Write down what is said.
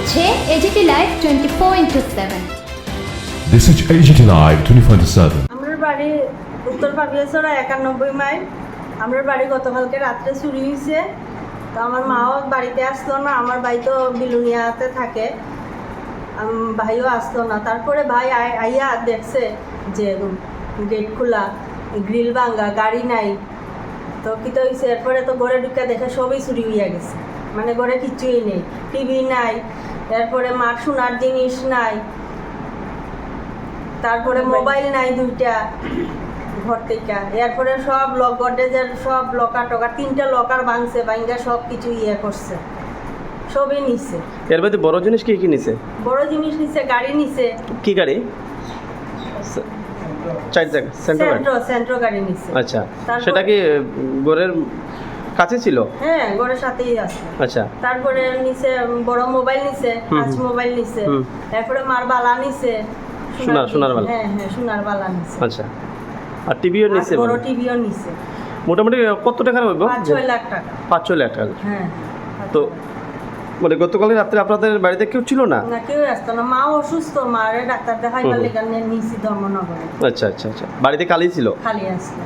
হচ্ছে AGT live 24/7। This is AGT Live 24/7. আমার বাড়ি উত্তর পাবিয়াছড়া 91 মাইল। আমার বাড়ি গতকালকে রাত্রে চুরি হয়েছে। তো আমার মাও বাড়িতে আসলো না, আমার ভাই তো বিলুনিয়াতে থাকে, ভাইও আসলো না। তারপরে ভাই আইয়া দেখছে যে গেট খোলা, গ্রিল ভাঙ্গা, গাড়ি নাই। তো কী তো হয়েছে, এরপরে তো ঘরে ঢুকে দেখে সবই চুরি হইয়া গেছে, মানে ঘরে কিচ্ছুই নেই, টিভি নাই, এরপরে মার সোনার জিনিস নাই, তারপরে মোবাইল নাই দুইটা ঘর থেকে। এরপরে সব গডরেজের সব লকার টকার 3টা লকার ভাঙছে, ভাঙ্গা সব কিছু করছে, সবই নিছে। এর মধ্যে বড় জিনিস কি কি নিছে? বড় জিনিস নিছে, গাড়ি নিছে। কি গাড়ি? চার চাকা সেন্ট্রো গাড়ি নিছে। আচ্ছা, সেটা কি ঘরের কাছে ছিল? হ্যাঁ, ঘরের সাথেই আছে। আচ্ছা, তারপরে নিছে বড় মোবাইল নিছে, টাচ মোবাইল নিছে। এরপরে মার বালা নিছে, সোনার বালা। হ্যাঁ হ্যাঁ, সোনার বালা নিছে। আচ্ছা, আর টিভিও নিছে? বড় টিভিও নিছে। মোটামুটি কত টাকার হইব? 5-6 লাখ টাকা। 5-6 লাখ টাকা। হ্যাঁ। তো মানে গতকাল রাত্রে আপনাদের বাড়িতে কেউ ছিল না? না, কেউ আসতো না। মা অসুস্থ, মারে ডাক্তার দেখাইবার লেগে নিয়েছি ধর্মনগরে। আচ্ছা আচ্ছা আচ্ছা, বাড়িতে খালি ছিল? খালি আসলো।